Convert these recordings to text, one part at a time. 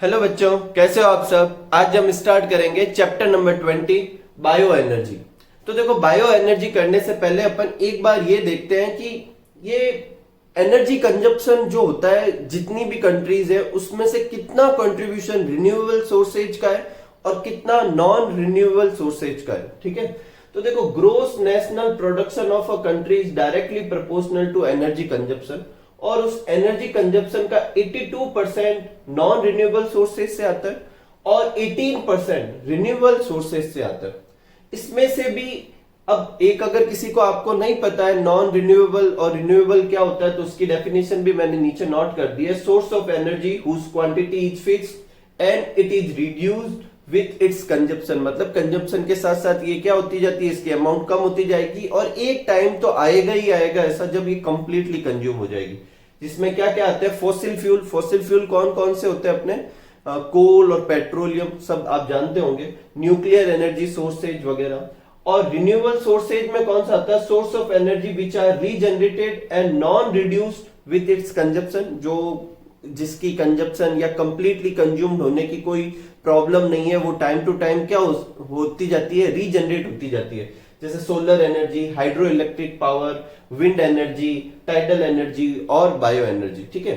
Hello बच्चों, कैसे हो आप सब। आज हम स्टार्ट करेंगे चैप्टर नंबर 20 बायो एनर्जी। तो देखो, बायो एनर्जी करने से पहले अपन एक बार ये देखते हैं कि ये एनर्जी कंजप्शन जो होता है जितनी भी कंट्रीज है उसमें से कितना कंट्रीब्यूशन रिन्यूएबल सोर्सेज का है और कितना नॉन रिन्यूएबल सोर्सेज का है। ठीक है, तो देखो, gross national production of a country is directly proportional to energy consumption और उस एनर्जी कंजप्शन का 82% नॉन रिन्यूएबल सोर्सेज से आता है और 18% रिन्यूएबल सोर्सेज से आता है। इसमें से भी अब एक, अगर किसी को आपको नहीं पता है नॉन रिन्यूएबल और रिन्यूएबल क्या होता है, तो उसकी डेफिनेशन भी मैंने नीचे नोट कर दी है। Source of energy whose quantity is fixed and it is reduced with its consumption. मतलब कंजप्शन के साथ साथ ये क्या होती जाती है, इसकी अमाउंट कम होती जाएगी और एक टाइम तो आएगा ही आएगा ऐसा जब ये कंप्लीटली कंज्यूम हो जाएगी। जिसमें क्या क्या आते हैं, फॉसिल फ्यूल। फॉसिल फ्यूल कौन कौन से होते हैं अपने, कोल और पेट्रोलियम, सब आप जानते होंगे। न्यूक्लियर एनर्जी सोर्सेज वगैरह। और रिन्यूएबल सोर्सेज में कौन सा आता है, source of energy which are regenerated and non reduced with its consumption, जो जिसकी कंजप्शन या कंप्लीटली कंज्यूम्ड होने की कोई प्रॉब्लम नहीं है, वो टाइम टू टाइम क्या होती जाती है, रीजनरेट होती जाती है। जैसे solar energy, hydro electric power, wind energy, tidal energy और बायो एनर्जी। ठीक है,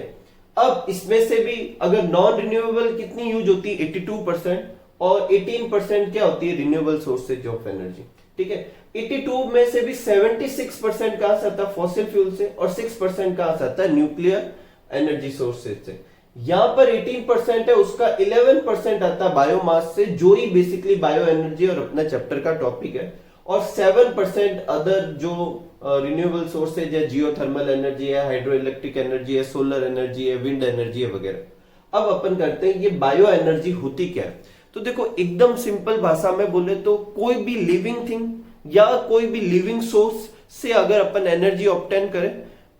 अब इसमें से भी अगर नॉन रिन्यूएबल कितनी यूज होती है, 82% और 18% क्या होती है, रिन्यूएबल सोर्सेज ऑफ एनर्जी। ठीक है, 82 में से भी 76% कहां से आता है, फॉसिल फ्यूल से, और 6% कहां से आता है, न्यूक्लियर एनर्जी सोर्सेज से। यहां पर 18% है, उसका 11% आता है बायोमास से, जो ही बेसिकली बायो एनर्जी और अपना चैप्टर का टॉपिक है। और 7% अदर जो रिन्यूएबल सोर्सेज है, जियोथर्मल एनर्जी है, हाइड्रो इलेक्ट्रिक एनर्जी है, सोलर एनर्जी है, विंड एनर्जी है वगैरह। अब अपन करते हैं ये बायो एनर्जी होती क्या है। तो देखो, एकदम सिंपल भाषा में बोले तो कोई भी लिविंग थिंग या कोई भी लिविंग सोर्स से अगर अपन एनर्जी ऑब्टेन करें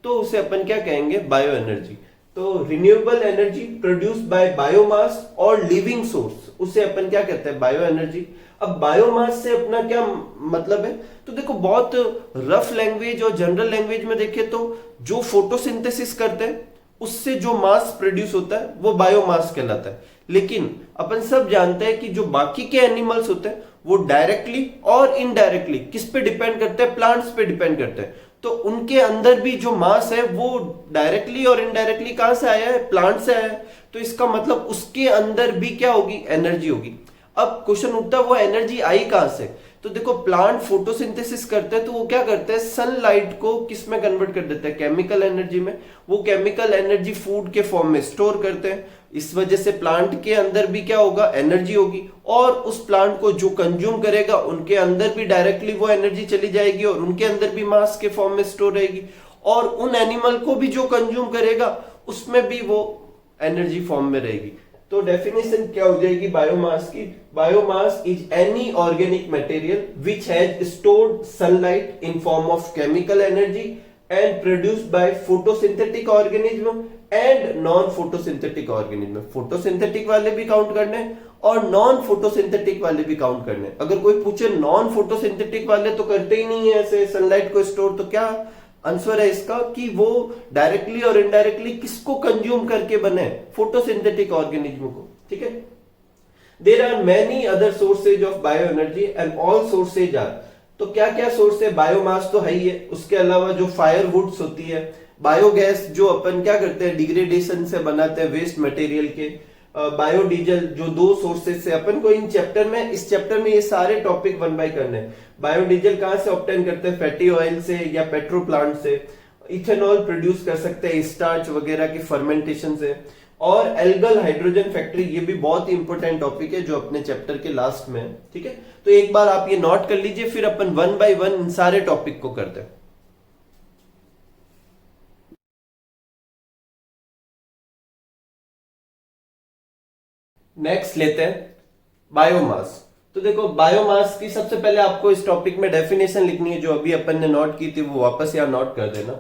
तो उसे अपन क्या कहेंगे, बायो एनर्जी। तो renewable energy produced by biomass और लिविंग सोर्स, उसे अपन क्या कहते हैं, बायो एनर्जी। अब बायोमास से अपना क्या मतलब है, तो देखो, बहुत रफ लैंग्वेज और जनरल लैंग्वेज में देखें तो जो फोटोसिंथेसिस करते हैं उससे जो मास प्रोड्यूस होता है वो बायोमास कहलाता है। लेकिन अपन सब जानते हैं कि जो बाकी के एनिमल्स होते हैं वो डायरेक्टली और इनडायरेक्टली किस पे डिपेंड करते हैं, प्लांट्स पे डिपेंड करते हैं। तो उनके अंदर भी जो मास है वो डायरेक्टली और इनडायरेक्टली कहां से आया है, प्लांट से आया है। तो इसका मतलब उसके अंदर भी क्या होगी, एनर्जी होगी। अब क्वेश्चन उठता है वो एनर्जी आई कहां से। तो देखो, प्लांट फोटोसिंथेसिस करते हैं तो वो क्या करते हैं, सनलाइट को किस में कन्वर्ट कर देते हैं, केमिकल एनर्जी में। वो केमिकल एनर्जी फूड के फॉर्म में स्टोर करते हैं। इस वजह से प्लांट के अंदर भी क्या होगा, एनर्जी होगी। और उस प्लांट को जो कंज्यूम करेगा उनके अंदर भी डायरेक्टली वो एनर्जी चली जाएगी और उनके अंदर भी मास के फॉर्म में स्टोर रहेगी। और उन एनिमल को भी जो कंज्यूम करेगा उसमें भी वो एनर्जी फॉर्म में रहेगी। तो डेफिनेशन क्या हो जाएगी बायोमास की, biomass is any organic material which has stored sunlight in form of chemical energy and produced by photosynthetic organism and non photosynthetic organism. Photosynthetic वाले भी काउंट करने और नॉन फोटोसिंथेटिक वाले भी काउंट करने। अगर कोई पूछे नॉन फोटोसिंथेटिक वाले तो करते ही नहीं है ऐसे सनलाइट को स्टोर, तो क्या आंसर है इसका कि वो डायरेक्टली और इनडायरेक्टली किसको कंज्यूम करके बने, फोटोसिंथेटिक ऑर्गेनिज्म को। ठीक है, there are many other sources of bio energy and all sources are. तो क्या क्या सोर्स है, बायोमास तो है ही है, उसके अलावा जो फायरवुड्स होती है, बायोगैस जो अपन क्या करते हैं, डिग्रेडेशन से बनाते हैं वेस्ट मटेरियल के, बायोडीजल, जो दो सोर्सेज से अपन को इन चैप्टर में, इस चैप्टर में ये सारे टॉपिक वन बाय करने हैं। बायोडीजल कहां से ऑब्टेन करते हैं, फैटी ऑयल से या पेट्रो प्लांट से। इथेनॉल प्रोड्यूस कर सकते हैं स्टार्च वगैरह के फर्मेंटेशन से। और एल्गल हाइड्रोजन फैक्ट्री, ये भी बहुत ही इंपॉर्टेंट टॉपिक है जो अपने चैप्टर के लास्ट में है। ठीक है, तो एक बार आप ये नोट कर लीजिए, फिर अपन वन बाय वन इन सारे टॉपिक को करते हैं। नेक्स्ट लेते हैं बायोमास। तो देखो, बायोमास की सबसे पहले आपको इस टॉपिक में डेफिनेशन लिखनी है, जो अभी अपन ने नोट की थी वो वापस यहाँ नोट कर देना।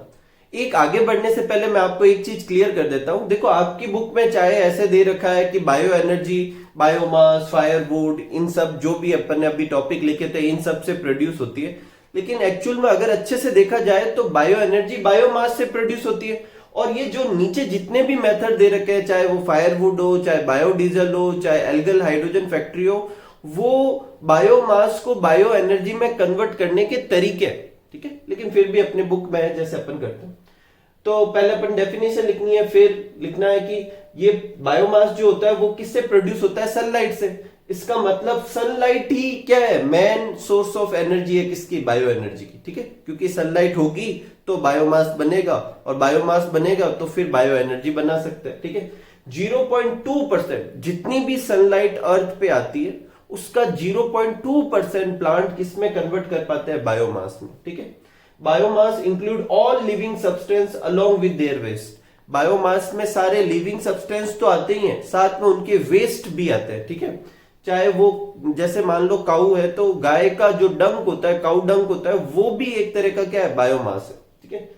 एक आगे बढ़ने से पहले मैं आपको एक चीज क्लियर कर देता हूं। देखो, आपकी बुक में चाहे ऐसे दे रखा है कि बायो एनर्जी, बायोमास, फायरवुड, इन सब जो भी अपन ने अभी टॉपिक लिखे थे इन सब से प्रोड्यूस होती है, लेकिन एक्चुअल में अगर अच्छे से देखा जाए तो बायो एनर्जी बायोमास से प्रोड्यूस होती है और ये जो नीचे जितने भी मेथड दे रखे हैं, चाहे वो फायरवुड हो, चाहे बायोडीजल हो, चाहे एल्गल हाइड्रोजन फैक्ट्री हो, वो बायोमास को बायो एनर्जी में कन्वर्ट करने के तरीके हैं, ठीक है। लेकिन फिर भी अपने बुक में है जैसे अपन करते हैं। तो पहले अपन डेफिनेशन लिखनी है, फिर लिखना है कि ये बायोमास जो होता है वो किससे प्रोड्यूस होता है, सनलाइट से। इसका मतलब सनलाइट ही क्या है, मेन सोर्स ऑफ एनर्जी है किसकी, बायो एनर्जी की, ठीक है। क्योंकि सनलाइट होगी तो बायोमास बनेगा, और बायोमास बनेगा तो फिर बायो एनर्जी बना सकते हैं, ठीक है। 0.2% जितनी भी सनलाइट अर्थ पे आती है उसका 0.2% प्लांट किसमें कन्वर्ट कर पाते हैं, बायोमास में, ठीक है। Biomass include all living substance along with their waste. Biomass में सारे लिविंग सब्सटेंस तो आते ही हैं, साथ में उनके वेस्ट भी आते हैं, ठीक है। चाहे वो जैसे मान लो काऊ है तो गाय का जो डंक होता है, काऊ डंक होता है, वो भी एक तरह का क्या है, बायोमास है, ठीक है।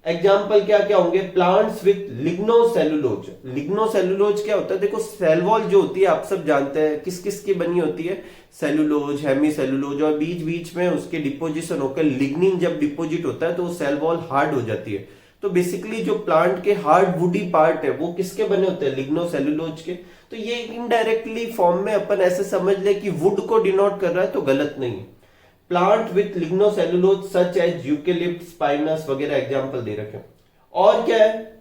एग्जाम्पल क्या क्या होंगे, प्लांट्स विथ लिग्नोसेलुलोज। लिग्नोसेलुलोज क्या होता है, देखो सेल वॉल जो होती है आप सब जानते हैं किस किस की बनी होती है, सेलुलोज, हेमी सेलुलोज, और बीच बीच में उसके डिपोजिशन होकर लिग्निन जब डिपोजिट होता है तो वो सेल वॉल हार्ड हो जाती है। तो बेसिकली जो प्लांट के हार्ड वुडी पार्ट है वो किसके बने होते हैं, लिग्नोसेलुलोज के। तो ये इनडायरेक्टली फॉर्म में अपन ऐसे समझ ले कि वुड को डिनोट कर रहा है, तो गलत नहीं है। Plant with lignocellulose such as eucalypt, स्पाइनस वगैरह एग्जांपल दे रखे हैं। और क्या है,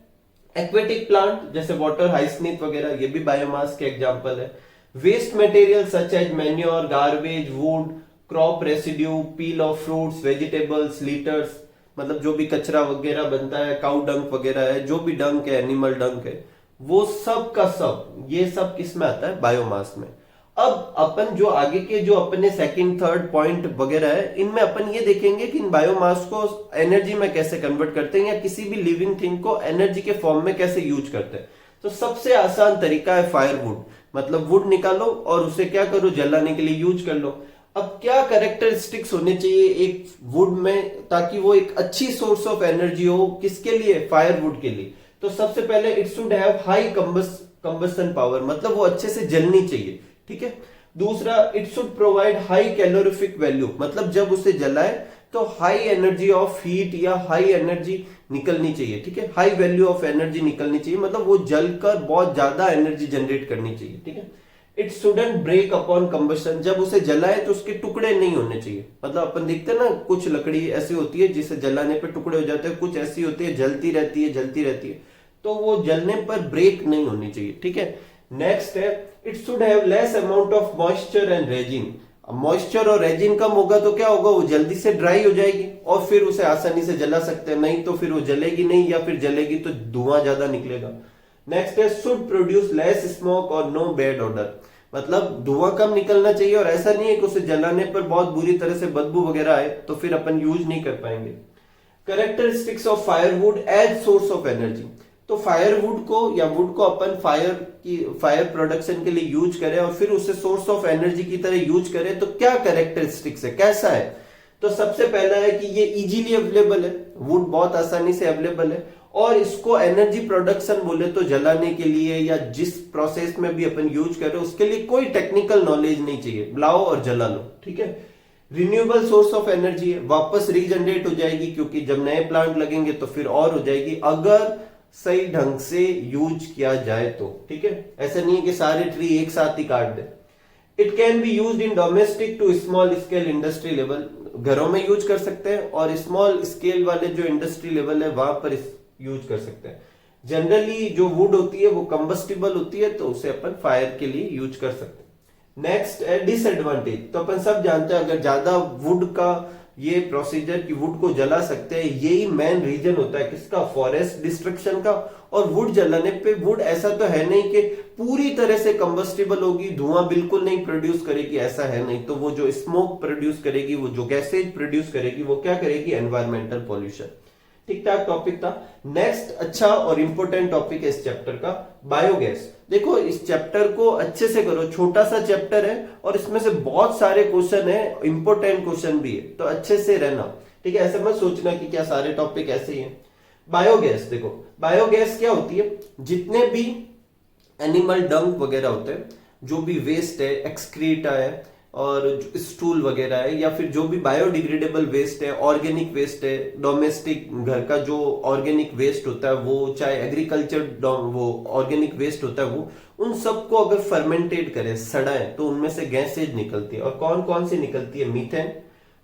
एक्वेटिक प्लांट जैसे वाटर हाइस्नीथ वगैरह, ये भी बायोमास के एग्जांपल है। Waste material such as manure, garbage, wood, crop residue, peel of fruits, vegetables, litters, मतलब जो भी कचरा वगैरह बनता है, काउ डंक वगैरह है, जो भी डंक है, एनिमल डंक है, वो सब का सब, ये सब किस में आता है, बायोमास में। अब अपन जो आगे के जो अपने सेकंड थर्ड पॉइंट वगैरह है, इनमें अपन ये देखेंगे कि इन बायोमास को एनर्जी में कैसे कन्वर्ट करते हैं, या किसी भी लिविंग थिंग को एनर्जी के फॉर्म में कैसे यूज करते हैं। तो सबसे आसान तरीका है फायरवुड, मतलब वुड निकालो और उसे क्या करो, जलाने के लिए यूज कर लो। अब क्या कैरेक्टरिस्टिक्स होने चाहिए एक वुड में ताकि वो एक अच्छी सोर्स ऑफ एनर्जी हो, किसके लिए, फायरवुड के लिए। तो सबसे पहले it should have high combustion power, मतलब वो अच्छे से जलनी चाहिए, ठीक है। दूसरा, it should provide high calorific value, मतलब जब उसे जलाए तो हाई एनर्जी ऑफ हीट या हाई एनर्जी निकलनी चाहिए, ठीक है। हाई वैल्यू ऑफ एनर्जी निकलनी चाहिए, मतलब वो जलकर बहुत ज्यादा एनर्जी जनरेट करनी चाहिए, ठीक है। It shouldn't break upon combustion, जब उसे जलाए तो उसके टुकड़े नहीं होने चाहिए। मतलब अपन देखते हैं ना, कुछ लकड़ी ऐसी होती है जिसे जलाने पे टुकड़े हो जाते हैं, कुछ ऐसी होती है जलती रहती है जलती रहती है, तो वो जलने पर ब्रेक नहीं होनी चाहिए, ठीक है। नेक्स्ट है, it should have less amount of moisture and resin. Moisture और रेजिन कम होगा तो क्या होगा, वो जल्दी से ड्राई हो जाएगी और फिर उसे आसानी से जला सकते हैं, नहीं तो फिर वो जलेगी नहीं, या फिर जलेगी तो धुआं ज्यादा निकलेगा। नेक्स्ट है, शुड प्रोड्यूस लेस स्मोक और नो बैड ऑडर, मतलब धुआं कम निकलना चाहिए और ऐसा नहीं है कि उसे जलाने पर बहुत बुरी तरह से बदबू वगैरह आए तो फिर अपन यूज नहीं कर पाएंगे। Characteristics of firewood as source of energy, तो फायरवुड को या वुड को अपन फायर प्रोडक्शन के लिए यूज करें और फिर उसे सोर्स ऑफ एनर्जी की तरह यूज करें, तो क्या कैरेक्टरिस्टिक्स है, कैसा है। तो सबसे पहला है कि ये इजीली अवेलेबल है, वुड बहुत आसानी से अवेलेबल है, और इसको एनर्जी प्रोडक्शन बोले तो जलाने के लिए या जिस प्रोसेस में भी अपन यूज कर रहे हैं उसके लिए कोई टेक्निकल नॉलेज नहीं चाहिए, लाओ और जला लो, ठीक है। रिन्यूएबल सोर्स ऑफ एनर्जी है, वापस रीजनरेट हो जाएगी क्योंकि जब नए प्लांट लगेंगे तो फिर और हो जाएगी, अगर सही ढंग से यूज किया जाए तो, ठीक है। ऐसा नहीं है कि सारे ट्री एक साथ ही काट दे। It can be used in domestic to small scale industry level, घरों में यूज कर सकते हैं और स्मॉल स्केल वाले जो इंडस्ट्री लेवल है वहां पर यूज कर सकते हैं। जनरली जो वुड होती है वो कंबस्टिबल होती है तो उसे अपन फायर के लिए यूज कर सकते हैं। नेक्स्ट है डिसएडवांटेज, तो अपन सब जानते हैं अगर ज्यादा वुड का ये प्रोसीजर की वुड को जला सकते हैं, यही मेन रीजन होता है किसका, फॉरेस्ट डिस्ट्रक्शन का। और वुड जलाने पे वुड ऐसा तो है नहीं कि पूरी तरह से कंबस्टिबल होगी, धुआं बिल्कुल नहीं प्रोड्यूस करेगी, ऐसा है नहीं। तो वो जो स्मोक प्रोड्यूस करेगी, वो जो गैसेज प्रोड्यूस करेगी, वो क्या करेगी, एनवायरमेंटल पॉल्यूशन। ठीक ठाक टॉपिक था। नेक्स्ट अच्छा और इंपॉर्टेंट टॉपिक है इस चैप्टर का, बायोगैस। देखो इस चैप्टर को अच्छे से करो, छोटा सा चैप्टर है और इसमें से बहुत सारे क्वेश्चन है, इंपॉर्टेंट क्वेश्चन भी है, तो अच्छे से रहना, ठीक है। ऐसे मत सोचना कि क्या सारे टॉपिक ऐसे ही हैं। बायोगैस, देखो बायोगैस क्या होती है, जितने भी एनिमल डंक वगैरह होते हैं, जो भी वेस्ट है, एक्सक्रीटा है, और स्टूल वगैरह है या फिर जो भी बायोडिग्रेडेबल वेस्ट है, ऑर्गेनिक वेस्ट है, डोमेस्टिक घर का जो ऑर्गेनिक वेस्ट होता है वो, चाहे एग्रीकल्चर वो ऑर्गेनिक वेस्ट होता है वो, उन सबको अगर फर्मेंटेड करें, सड़ाएं, तो उनमें से गैसेज निकलती है। और कौन कौन सी निकलती है? मीथेन,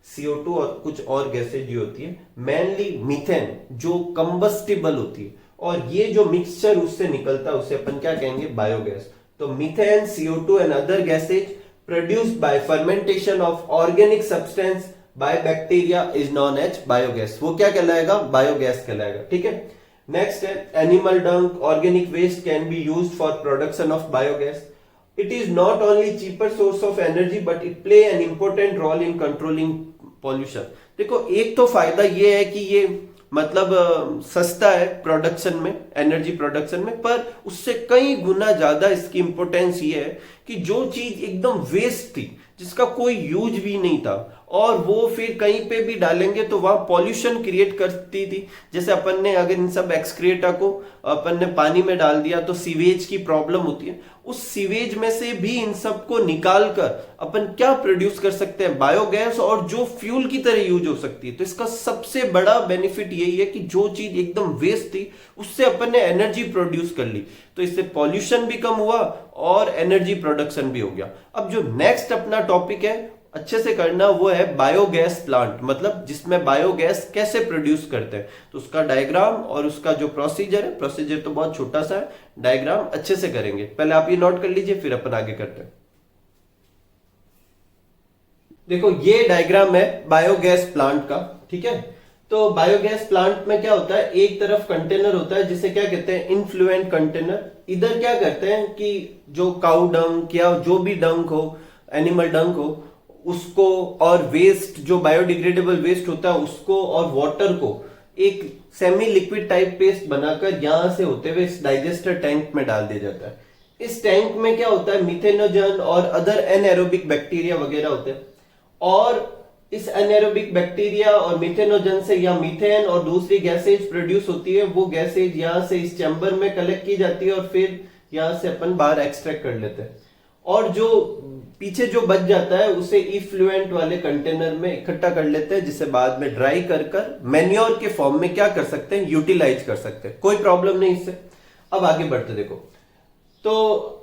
CO2 और कुछ और गैसेज भी होती है। मेनली मीथेन जो कंबस्टिबल होती है, और ये जो मिक्सचर उससे निकलता है उसे अपन क्या कहेंगे? बायोगैस। तो methane, CO2 and other gases produced by fermentation of organic substance by bacteria is known as biogas। वो क्या कहलाएगा? बायोगैस कहलाएगा। ठीक है। नेक्स्ट है animal dung, organic waste can be used for production of biogas. It is not only cheaper source of energy but it play an important role in controlling pollution. देखो, एक तो फायदा ये है कि ये मतलब सस्ता है प्रोडक्शन में, एनर्जी प्रोडक्शन में, पर उससे कई गुना ज्यादा इसकी इंपॉर्टेंस ये है कि जो चीज एकदम वेस्ट थी, जिसका कोई यूज भी नहीं था, और वो फिर कहीं पे भी डालेंगे तो वहां पॉल्यूशन क्रिएट करती थी। जैसे अपन ने अगर इन सब एक्सक्रिएटा को अपन ने पानी में डाल दिया तो सीवेज की प्रॉब्लम होती है। उस सीवेज में से भी इन सब को निकाल कर अपन क्या प्रोड्यूस कर सकते हैं? बायोगैस, और जो फ्यूल की तरह यूज हो सकती है। तो इसका सबसे बड़ा बेनिफिट यही है कि जो चीज एकदम वेस्ट थी उससे अपन ने एनर्जी प्रोड्यूस कर ली, तो इससे पॉल्यूशन भी कम हुआ और एनर्जी प्रोडक्शन भी हो गया। अब जो नेक्स्ट अपना टॉपिक है, अच्छे से करना, वो है बायोगैस प्लांट, मतलब जिसमें बायोगैस कैसे प्रोड्यूस करते हैं। तो उसका डायग्राम और उसका जो प्रोसीजर है, प्रोसीजर तो बहुत छोटा सा है, डायग्राम अच्छे से करेंगे। पहले आप ये नोट कर लीजिए, फिर अपन आगे करते हैं। देखो, ये डायग्राम है बायोगैस प्लांट का। ठीक है। तो बायोगैस प्लांट में क्या होता है? एक तरफ कंटेनर होता है जिसे क्या कहते हैं? इनफ्लुएंट कंटेनर। इधर क्या करते हैं कि जो काउ डंक या जो भी डंक हो, एनिमल डंक हो, उसको और वेस्ट जो बायोडिग्रेडेबल वेस्ट होता है उसको और वाटर को एक सेमी लिक्विड टाइप पेस्ट बनाकर यहां से होते हुए इस डाइजेस्टर टैंक में डाल दिया जाता है। इस टैंक में क्या होता है? मिथेनोजन और अदर एनएरोबिक बैक्टीरिया वगैरह होते हैं, और इस एनएरोबिक बैक्टीरिया और मिथेनोजन से या मीथेन और दूसरी गैसेज प्रोड्यूस होती है। वो गैसेज यहां से इस चैम्बर में कलेक्ट की जाती है और फिर यहां से अपन बाहर एक्सट्रैक्ट कर लेते हैं, और जो पीछे जो बच जाता है उसे इफ्लुएंट वाले कंटेनर में इकट्ठा कर लेते हैं, जिसे बाद में ड्राई कर मैन्योर के फॉर्म में क्या कर सकते हैं? यूटिलाइज कर सकते हैं। कोई प्रॉब्लम नहीं इससे। अब आगे बढ़ते, देखो, तो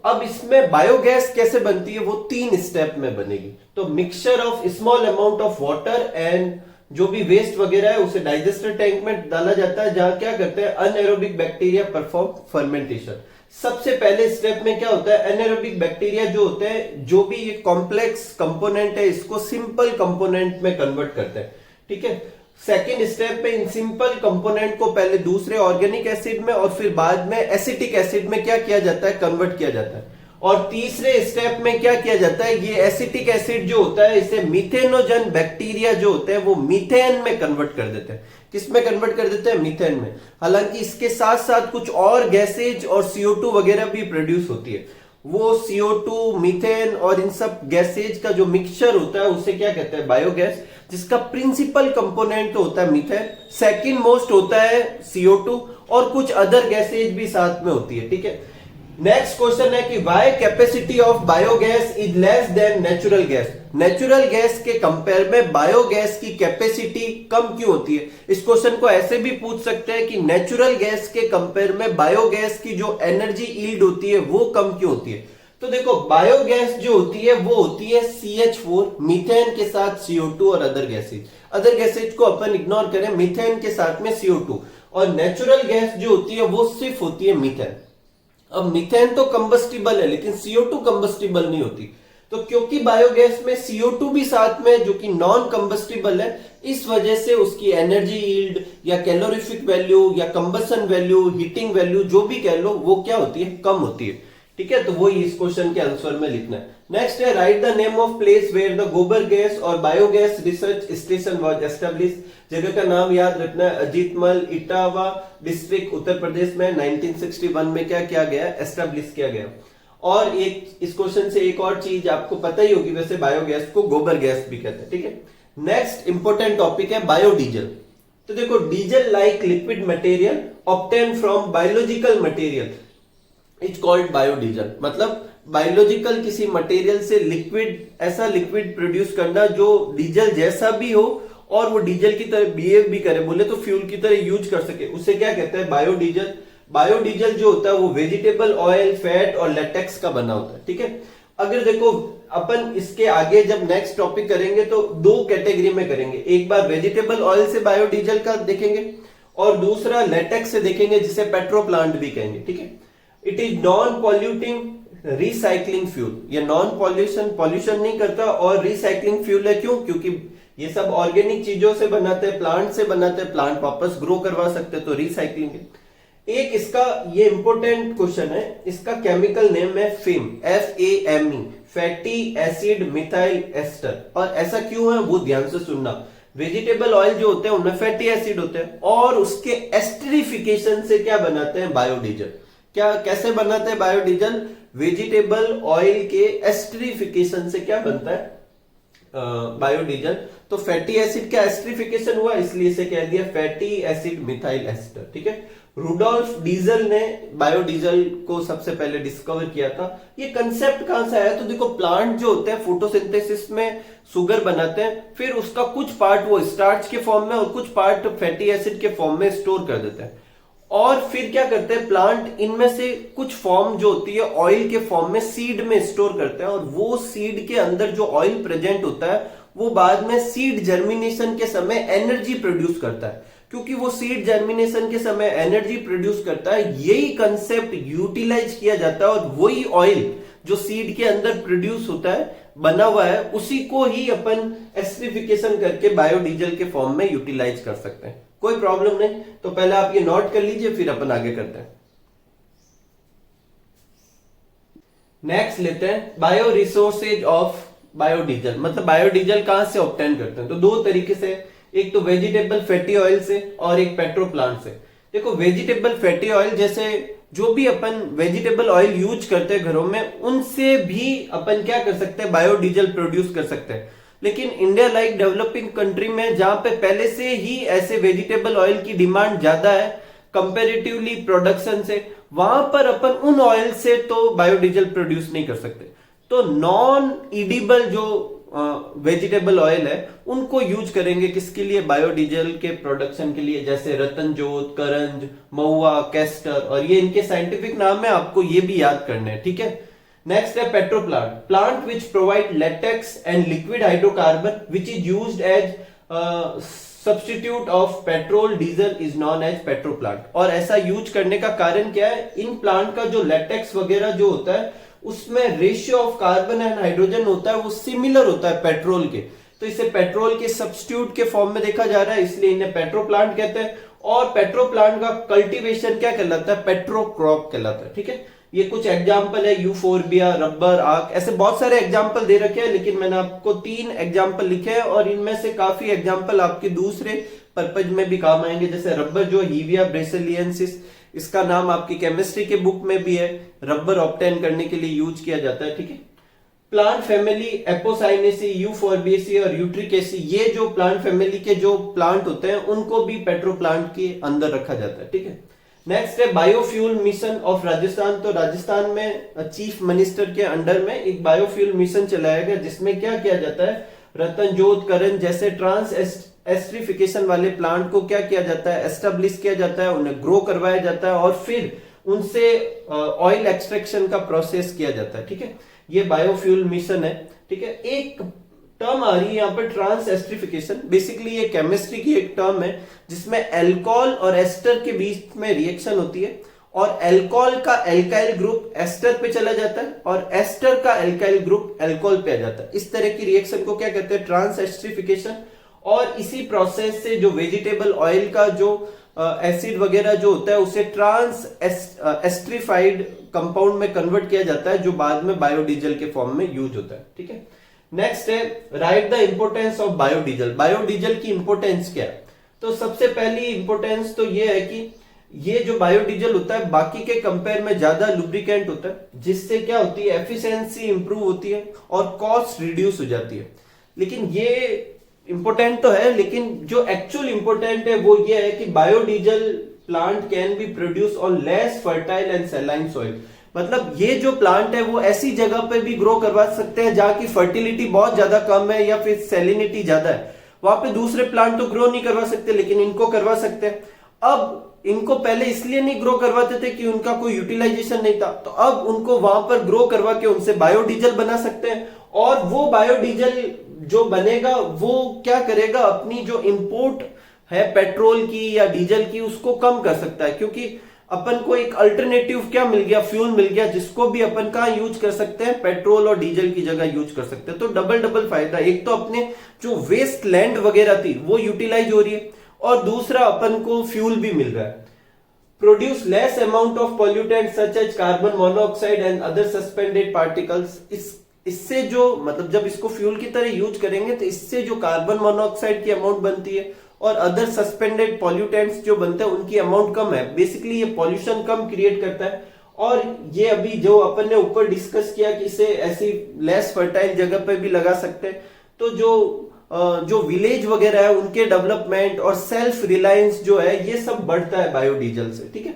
अब इसमें बायोगैस कैसे बनती है? वो 3 स्टेप में बनेगी। तो mixture of small amount of water and जो भी वेस्ट वगैरह है उसे डाइजेस्टर टैंक में डाला जाता है, जहां क्या करते हैं? Anaerobic bacteria perform fermentation. सबसे पहले स्टेप में क्या होता है? एनारोबिक बैक्टीरिया जो होते हैं, जो भी ये कॉम्प्लेक्स कंपोनेंट है, इसको सिंपल कंपोनेंट में कन्वर्ट करते हैं। ठीक है। सेकेंड स्टेप में इन सिंपल कंपोनेंट को पहले दूसरे ऑर्गेनिक एसिड में और फिर बाद में एसिटिक एसिड में क्या किया जाता है? कन्वर्ट किया जाता है। और तीसरे स्टेप में क्या किया जाता है? ये एसिटिक एसिड जो होता है इसे मिथेनोजन बैक्टीरिया जो होते हैं वो मीथेन में कन्वर्ट कर देते हैं। किस में कन्वर्ट कर देते हैं? मीथेन में। हालांकि इसके साथ साथ कुछ और गैसेज और CO2 वगैरह भी प्रोड्यूस होती है। वो CO2, मीथेन और इन सब गैसेज का जो मिक्सचर होता है उसे क्या कहते हैं? बायोगैस, जिसका प्रिंसिपल कंपोनेंट तो होता है मीथेन, सेकंड मोस्ट होता है CO2, और कुछ अदर गैसेज भी साथ में होती है। ठीक है। नेक्स्ट क्वेश्चन है कि why capacity of biogas is less than natural gas. Natural gas के कंपेयर में बायोगैस की कैपेसिटी कम क्यों होती है? इस क्वेश्चन को ऐसे भी पूछ सकते हैं कि नेचुरल गैस के कंपेयर में बायोगैस की जो एनर्जी यील्ड होती है वो कम क्यों होती है? तो देखो, बायोगैस जो होती है वो होती है CH4, मीथेन के साथ CO2 और अदर गैसेज। अदर गैसेज को अपन इग्नोर करें, मीथेन के साथ में CO2, और नेचुरल गैस जो होती है वो सिर्फ होती है मीथेन। अब मीथेन तो कंबस्टिबल है लेकिन CO2 कंबस्टिबल नहीं होती। तो क्योंकि बायोगैस में CO2 भी साथ में जो कि नॉन कंबस्टिबल है, इस वजह से उसकी एनर्जी यील्ड या कैलोरीफिक वैल्यू या कंबसन वैल्यू, हीटिंग वैल्यू जो भी कह लो, वो क्या होती है? कम होती है। ठीक है। तो वो इस क्वेश्चन के आंसर में लिखना है। नेक्स्ट है write the name of place where the gobar gas और biogas research station was establish. जगह का नाम याद रखना है, अजीतमल, इटावा डिस्ट्रिक्ट, उत्तर प्रदेश में 1961 में क्या किया गया? एस्टैब्लिश किया गया। और एक इस क्वेश्चन से एक और चीज आपको पता ही होगी, वैसे बायोगैस को गोबर गैस भी कहते हैं। ठीक है। नेक्स्ट इंपॉर्टेंट टॉपिक है बायोडीजल। तो देखो, diesel like liquid material obtain from biological material is called biodiesel. मतलब बायोलॉजिकल किसी मटेरियल से लिक्विड, ऐसा लिक्विड प्रोड्यूस करना जो डीजल जैसा भी हो और वो डीजल की तरह बिहेव भी करे, बोले तो फ्यूल की तरह यूज कर सके, उसे क्या कहते हैं? बायोडीजल। बायोडीजल जो होता है वो वेजिटेबल ऑयल, फैट और लेटेक्स का बना होता है, ठीक है। अगर देखो अपन इसके आगे जब नेक्स्ट टॉपिक करेंगे तो दो कैटेगरी में करेंगे, एक बार वेजिटेबल ऑयल से बायोडीजल का देखेंगे और दूसरा लेटेक्स से देखेंगे जिसे पेट्रो प्लांट भी कहेंगे, ठीक है। It is non polluting recycling fuel, ये नॉन पॉल्यूशन नहीं करता और रिसाइकलिंग फ्यूल है। क्यों? क्योंकि ये सब ऑर्गेनिक चीजों से बनाते हैं, प्लांट से बनाते हैं, प्लांट वापस ग्रो करवा सकते हैं, तो रिसाइकलिंग है। एक इसका ये इंपॉर्टेंट क्वेश्चन है, इसका केमिकल नेम है FAME, FAME, fatty acid methyl ester. और ऐसा क्यों है वो ध्यान से सुनना। वेजिटेबल ऑयल जो होते हैं उनमें फैटी एसिड होते हैं और उसके एस्टरिफिकेशन से क्या बनाते हैं? बायोडीजल। क्या कैसे बनाते हैं बायोडीजल? वेजिटेबल ऑयल के एस्टरिफिकेशन से क्या बनता है? बायोडीजल। तो फैटी एसिड का एस्टरिफिकेशन हुआ इसलिए इसे कह दिया फैटी एसिड मिथाइल एस्टर, ठीक है। रुडोल्फ डीजल ने बायोडीजल को सबसे पहले डिस्कवर किया था। ये कंसेप्ट कहां से आया? तो देखो प्लांट जो होते हैं फोटोसिंथेसिस में शुगर बनाते हैं, फिर उसका कुछ पार्ट वो स्टार्च के फॉर्म में और कुछ पार्ट फैटी एसिड के फॉर्म में स्टोर कर देते हैं और फिर क्या करते हैं प्लांट, इनमें से कुछ फॉर्म जो होती है ऑयल के फॉर्म में सीड में स्टोर करते हैं और वो सीड के अंदर जो ऑयल प्रेजेंट होता है वो बाद में सीड जर्मिनेशन के समय एनर्जी प्रोड्यूस करता है। क्योंकि वो सीड जर्मिनेशन के समय एनर्जी प्रोड्यूस करता है, यही कंसेप्ट यूटिलाइज किया जाता है और वही ऑयल जो सीड के अंदर प्रोड्यूस होता है, बना हुआ है, उसी को ही अपन एस्टरिफिकेशन करके बायोडीजल के फॉर्म में यूटिलाइज कर सकते हैं। कोई प्रॉब्लम नहीं। तो पहले आप ये नोट कर लीजिए फिर अपन आगे करते हैं। नेक्स्ट लेते हैं बायो रिसोर्सेज ऑफ बायोडीजल। मतलब बायोडीजल कहां से ऑब्टेन करते हैं? तो दो तरीके से, एक तो वेजिटेबल फैटी ऑयल से और एक पेट्रो प्लांट से। देखो वेजिटेबल फैटी ऑयल जैसे जो भी अपन वेजिटेबल ऑयल यूज करते हैं घरों में, उनसे भी अपन क्या कर सकते हैं? बायोडीजल प्रोड्यूस कर सकते हैं। लेकिन इंडिया लाइक डेवलपिंग कंट्री में जहां पे पहले से ही ऐसे वेजिटेबल ऑयल की डिमांड ज्यादा है कंपेरेटिवली प्रोडक्शन से, वहां पर अपन उन ऑयल से तो बायोडीजल प्रोड्यूस नहीं कर सकते। तो नॉन ईडिबल जो वेजिटेबल ऑयल है उनको यूज करेंगे किसके लिए? बायोडीजल के प्रोडक्शन के लिए, जैसे रतनजोत, करंज, महुआ, कैस्टर, और ये इनके साइंटिफिक नाम है, आपको ये भी याद करने हैं, ठीक है। नेक्स्ट है petro plant, plant which provide latex and liquid hydrocarbon which is used as substitute of petrol diesel is known as petro plant. और ऐसा यूज करने का कारण क्या है? इन प्लांट का जो लेटेक्स वगैरह जो होता है उसमें ratio of carbon and hydrogen होता है वो सिमिलर होता है पेट्रोल के, तो इसे पेट्रोल के सब्स्टिट्यूट के फॉर्म में देखा जा रहा है, इसलिए इन्हें पेट्रो प्लांट कहते हैं। और पेट्रो प्लांट का कल्टीवेशन क्या कहलाता है? पेट्रो क्रॉप कहलाता है, ठीक है। ये कुछ एग्जाम्पल है, यूफोर्बिया, रबर, आक, ऐसे बहुत सारे एग्जाम्पल दे रखे हैं, लेकिन मैंने आपको 3 एग्जाम्पल लिखे हैं और इनमें से काफी एग्जाम्पल आपके दूसरे पर्पज में भी काम आएंगे। जैसे रबर जो हीविया ब्रेसिलियंसिस, इसका नाम आपकी केमिस्ट्री के बुक में भी है, रबर ऑब्टेन करने के लिए यूज किया जाता है, ठीक है। प्लांट फैमिली एपोसाइनेसी, यूफोर्बिएसी और यूट्रिकेसी, ये जो प्लांट फैमिली के जो प्लांट होते हैं उनको भी पेट्रो प्लांट के अंदर रखा जाता है, ठीक है। नेक्स्ट है बायोफ्यूल मिशन ऑफ राजस्थान। तो राजस्थान में चीफ मिनिस्टर के अंडर में एक बायोफ्यूल मिशन चलाया गया जिसमें क्या किया जाता है? रतनजोत, करंज जैसे ट्रांस एस्ट्रिफिकेशन वाले प्लांट को क्या किया जाता है? एस्टेब्लिश किया जाता है, उन्हें ग्रो करवाया जाता है और फिर उनसे ऑयल एक्सट्रैक्शन का प्रोसेस किया जाता है, ठीक है। ये बायोफ्यूल मिशन है, ठीक है। एक टर्म आ रही है यहाँ पर ट्रांस एस्ट्रिफिकेशन, बेसिकली ये केमिस्ट्री की एक टर्म है जिसमें एल्कोहल और एस्टर के बीच में रिएक्शन होती है और एल्कोहल का एल्काइल ग्रुप एस्टर पे चला जाता है और एस्टर का एल्काइल ग्रुप एल्कोहल पे आ जाता है। इस तरह की रिएक्शन को क्या कहते हैं? Transesterification. और इसी प्रोसेस से जो वेजिटेबल ऑयल का जो एसिड वगैरह जो होता है उसे ट्रांस एस्ट्रिफाइड कंपाउंड में कन्वर्ट किया जाता है जो बाद में बायोडीजल के फॉर्म में यूज होता है, ठीक है। नेक्स्ट है write the importance of biodiesel. Biodiesel की इंपोर्टेंस क्या है? तो सबसे पहली इंपोर्टेंस तो ये है कि ये जो बायोडीजल होता है बाकी के कंपेयर में ज्यादा लुब्रिकेंट होता है, जिससे क्या होती है? एफिशिएंसी इंप्रूव होती है और कॉस्ट रिड्यूस हो जाती है। लेकिन ये इंपोर्टेंट तो है, लेकिन जो एक्चुअल इंपोर्टेंट है वो ये है कि biodiesel plant can be produce on less fertile and saline soil. मतलब ये जो प्लांट है वो ऐसी जगह पे भी ग्रो करवा सकते हैं जहां की फर्टिलिटी बहुत ज्यादा कम है या फिर सैलिनिटी ज्यादा है, वहां पे दूसरे प्लांट तो ग्रो नहीं करवा सकते, लेकिन इनको करवा सकते हैं। अब इनको पहले इसलिए नहीं ग्रो करवाते थे कि उनका कोई यूटिलाइजेशन नहीं था, तो अब उनको वहां पर ग्रो करवा के उनसे बायोडीजल बना सकते हैं। और वो बायोडीजल जो बनेगा वो क्या करेगा, अपनी जो इंपोर्ट है पेट्रोल की या डीजल की उसको कम कर सकता है, क्योंकि अपन को एक अल्टरनेटिव क्या मिल गया, फ्यूल मिल गया, जिसको भी अपन कहां यूज कर सकते हैं, पेट्रोल और डीजल की जगह यूज कर सकते हैं। तो डबल डबल फायदा, एक तो अपने जो वेस्ट लैंड वगैरह थी वो यूटिलाइज हो रही है, और दूसरा अपन को फ्यूल भी मिल रहा है। Produce less amount of pollutant such as carbon monoxide and other suspended particles. इससे जो मतलब जब इसको फ्यूल की तरह यूज करेंगे तो इससे जो कार्बन मोनोऑक्साइड की अमाउंट बनती है और अदर सस्पेंडेड पॉल्यूटेंट्स जो बनते हैं उनकी अमाउंट कम है। बेसिकली ये पॉल्यूशन कम क्रिएट करता है। और ये अभी जो अपन ने ऊपर डिस्कस किया कि इसे ऐसी लेस फर्टाइल जगह पे भी लगा सकते हैं, तो जो विलेज वगैरह है उनके डेवलपमेंट और सेल्फ रिलायंस जो है ये सब बढ़ता है बायोडीजल से। ठीक है,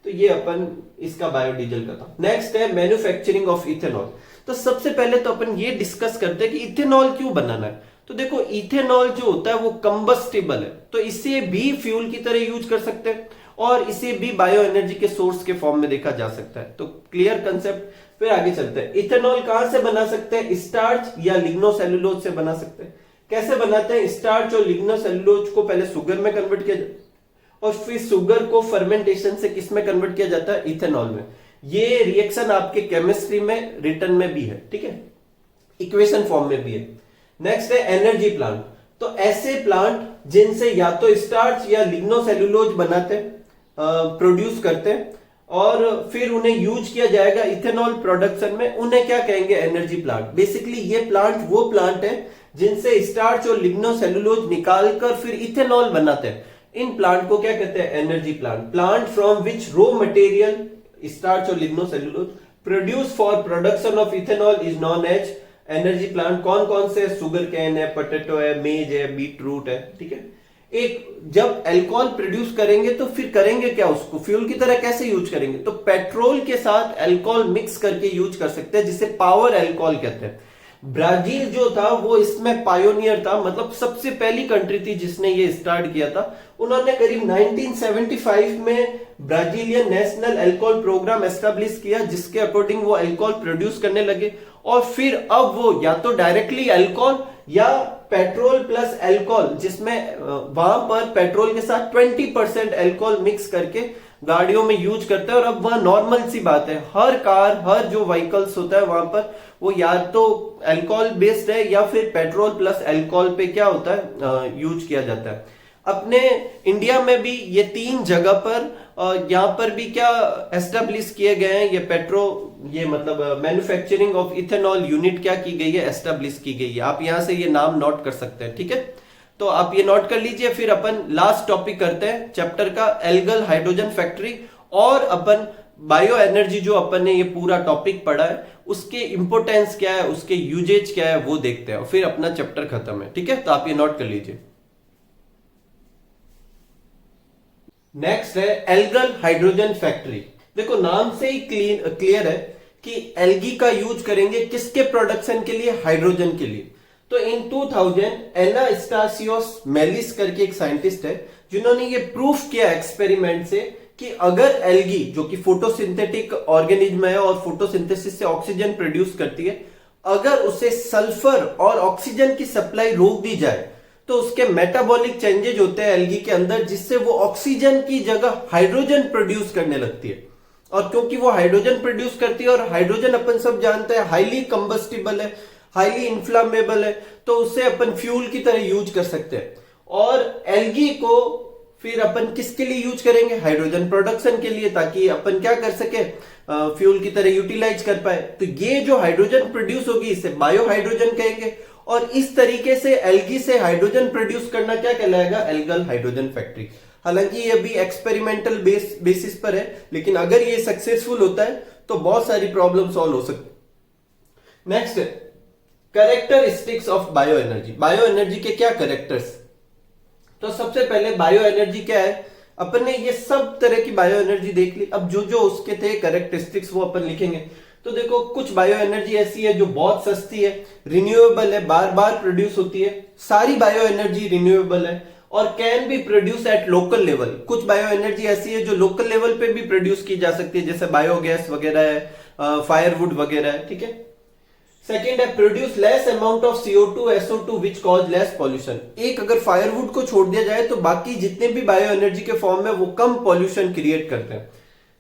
तो ये अपन इसका बायोडीजल का था। नेक्स्ट है मैन्युफैक्चरिंग ऑफ इथेनॉल। तो सबसे पहले तो अपन ये डिस्कस करते हैं कि इथेनॉल क्यों बनाना है। तो देखो इथेनॉल जो होता है वो कंबस्टिबल है, तो इसे भी फ्यूल की तरह यूज कर सकते हैं और इसे भी बायो एनर्जी के सोर्स के फॉर्म में देखा जा सकता है। तो क्लियर कंसेप्ट। फिर आगे चलते हैं, इथेनॉल कहां से बना सकते हैं, स्टार्च या लिग्नोसेलुलोज से बना सकते हैं। कैसे बनाते हैं, स्टार्च और लिग्नोसेलुलोज को पहले शुगर में कन्वर्ट किया जाता है और फिर शुगर को फर्मेंटेशन से किस में कन्वर्ट किया जाता है, इथेनॉल में। ये रिएक्शन आपके केमिस्ट्री में रिटर्न में भी है, ठीक है, इक्वेशन फॉर्म में भी है। नेक्स्ट है एनर्जी प्लांट। तो ऐसे प्लांट जिनसे या तो स्टार्च या लिग्नोसेलुलोज बनाते प्रोड्यूस करते हैं और फिर उन्हें यूज किया जाएगा इथेनॉल प्रोडक्शन में, उन्हें क्या कहेंगे, एनर्जी प्लांट। बेसिकली ये प्लांट वो प्लांट है जिनसे स्टार्च और लिग्नोसेलुलोज निकालकर फिर इथेनॉल बनाते हैं। इन प्लांट को क्या कहते हैं, energy plant. Plant from which raw material starch और lignocellulose produce for production of ethanol is known as energy plant. कौन कौन से, शुगर कैन है, पोटैटो है, मेज है, बीट रूट है। ठीक है, एक जब अल्कोहल प्रोड्यूस करेंगे तो फिर करेंगे क्या, उसको फ्यूल की तरह कैसे यूज करेंगे, तो पेट्रोल के साथ अल्कोहल मिक्स करके यूज कर सकते हैं, जिसे पावर अल्कोहल कहते हैं। ब्राजील जो था वो इसमें पायोनियर था, मतलब सबसे पहली कंट्री थी जिसने ये स्टार्ट किया था। उन्होंने करीब 1975 में Brazilian national alcohol program establish किया, जिसके अकॉर्डिंग वो अल्कोहल प्रोड्यूस करने लगे। और फिर अब वो या तो डायरेक्टली अल्कोहल या पेट्रोल प्लस अल्कोहल, जिसमें वहां पर पेट्रोल के साथ 20% अल्कोहल मिक्स करके गाड़ियों में यूज करते हैं। और अब वह नॉर्मल सी बात है, हर कार, हर जो व्हीकल्स होता है वहां पर वो या तो अल्कोहल बेस्ड है या फिर पेट्रोल प्लस अल्कोहल पे क्या होता है, यूज किया जाता है। अपने इंडिया में भी ये 3 जगह पर यहाँ पर भी क्या एस्टेब्लिश किए गए हैं, ये मतलब मैन्युफैक्चरिंग ऑफ इथेनॉल यूनिट क्या की गई है, एस्टेब्लिश की गई है। आप यहां से ये नाम नोट कर सकते हैं, ठीक है, तो आप ये नोट कर लीजिए। फिर अपन लास्ट टॉपिक करते हैं चैप्टर का, एल्गल हाइड्रोजन फैक्ट्री। और अपन बायो एनर्जी जो अपन ने ये पूरा टॉपिक पढ़ा है उसके इंपोर्टेंस क्या है, उसके यूजेज क्या है वो देखते हैं, फिर अपना चैप्टर खत्म है। ठीक है, तो आप ये नोट कर लीजिए। नेक्स्ट है एल्गल हाइड्रोजन फैक्ट्री। देखो नाम से ही क्लियर है कि एल्गी का यूज करेंगे किसके प्रोडक्शन के लिए, हाइड्रोजन के लिए। तो इन 2000 एनास्टासियोस मेलिस करके एक साइंटिस्ट है जिन्होंने ये प्रूफ किया एक्सपेरिमेंट से कि अगर एल्गी जो कि फोटोसिंथेटिक ऑर्गेनिज्म है और फोटोसिंथेसिस से ऑक्सीजन प्रोड्यूस करती है, अगर उसे सल्फर और ऑक्सीजन की सप्लाई रोक दी जाए तो उसके मेटाबॉलिक चेंजेज होते हैं एल्गी के अंदर, जिससे वो ऑक्सीजन की जगह हाइड्रोजन प्रोड्यूस करने लगती है। और क्योंकि वो हाइड्रोजन प्रोड्यूस करती है और हाइड्रोजन अपन सब जानते हैं हाईली कंबस्टिबल है, हाईली इन्फ्लामेबल है, तो उसे अपन फ्यूल की तरह यूज कर सकते हैं। और एल्गी को फिर अपन किसके लिए यूज करेंगे, हाइड्रोजन प्रोडक्शन के लिए, ताकि अपन क्या कर सके, फ्यूल की तरह यूटिलाइज कर पाए। तो ये जो हाइड्रोजन प्रोड्यूस होगी इसे बायो हाइड्रोजन कहेंगे। और इस तरीके से एल्गी से हाइड्रोजन प्रोड्यूस करना क्या कहलाएगा, एल्गल हाइड्रोजन फैक्ट्री। हालांकि ये अभी एक्सपेरिमेंटल बेसिस पर है, लेकिन अगर ये सक्सेसफुल होता है तो बहुत सारी प्रॉब्लम सॉल्व हो सकती। नेक्स्ट है characteristics of bio energy. Bio energy के क्या कैरेक्टर्स, तो सबसे पहले बायो एनर्जी क्या है, अपन ने ये सब तरह की बायो एनर्जी देख ली। अब जो जो उसके थे कैरेक्टरिस्टिक्स वो अपन लिखेंगे। तो देखो कुछ बायो एनर्जी ऐसी है जो बहुत सस्ती है, रिन्यूएबल है, बार बार प्रोड्यूस होती है। सारी बायो एनर्जी रिन्यूएबल है और can be produce at local level. कुछ बायो एनर्जी ऐसी है जो लोकल लेवल पे भी प्रोड्यूस की जा सकती है, जैसे बायोगैस वगैरह है, फायरवुड वगैरह है, ठीक है। सेकेंड है produce less amount of CO2 SO2 which cause less pollution. एक अगर फायरवुड को छोड़ दिया जाए तो बाकी जितने भी बायो एनर्जी के फॉर्म में वो कम पॉल्यूशन क्रिएट करते हैं।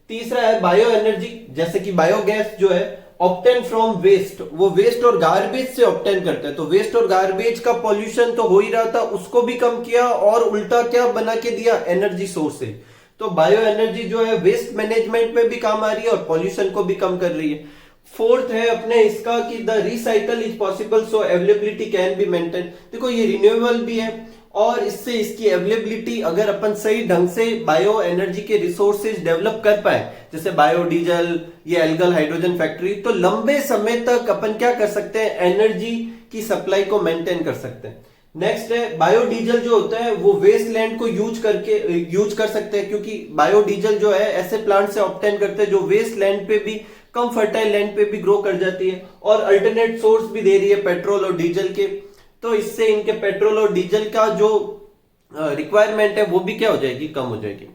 तीसरा है बायो एनर्जी, जैसे कि बायोगैस जो है ऑब्टेन फ्रॉम वेस्ट, वो वेस्ट और गार्बेज से ऑब्टेन करते हैं। तो वेस्ट और गार्बेज का पॉल्यूशन तो हो ही रहा था, उसको भी कम किया और उल्टा क्या बना के दिया, एनर्जी सोर्सेज। तो बायो एनर्जी जो है वेस्ट मैनेजमेंट में भी काम आ रही है और पॉल्यूशन को भी कम कर रही है। फोर्थ है अपने इसका कि the recycle is possible so availability can be maintain. देखो ये रिन्यूएबल भी है और इससे इसकी अवेलेबिलिटी अगर अपन सही ढंग से बायो एनर्जी के रिसोर्सेज डेवलप कर पाए, जैसे बायोडीजल, ये एल्गल हाइड्रोजन फैक्ट्री, तो लंबे समय तक अपन क्या कर सकते हैं, एनर्जी की सप्लाई को मेंटेन कर सकते हैं। नेक्स्ट है बायोडीजल जो होता है वो वेस्ट लैंड को यूज कर सकते हैं, क्योंकि बायोडीजल जो है ऐसे प्लांट से ऑब्टेन करते हैं जो वेस्ट लैंड पे भी, कम फर्टाइल लैंड पे भी ग्रो कर जाती है और अल्टरनेट सोर्स भी दे रही है पेट्रोल और डीजल के। तो इससे इनके पेट्रोल और डीजल का जो रिक्वायरमेंट है वो भी क्या हो जाएगी, कम हो जाएगी।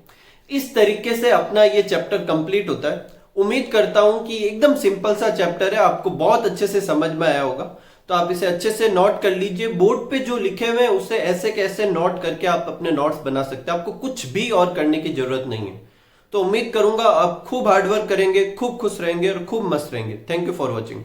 इस तरीके से अपना ये चैप्टर कंप्लीट होता है। उम्मीद करता हूं कि एकदम सिंपल सा चैप्टर है, आपको बहुत अच्छे से समझ में आया होगा। तो आप इसे अच्छे से नोट कर लीजिए। बोर्ड पे जो लिखे हुए हैं उसे ऐसे कैसे नोट करके आप अपने नोट्स बना सकते हैं, आपको कुछ भी और करने की जरूरत नहीं है। तो उम्मीद करूंगा आप खूब हार्डवर्क करेंगे, खूब खुश रहेंगे और खूब मस्त रहेंगे। Thank you for watching.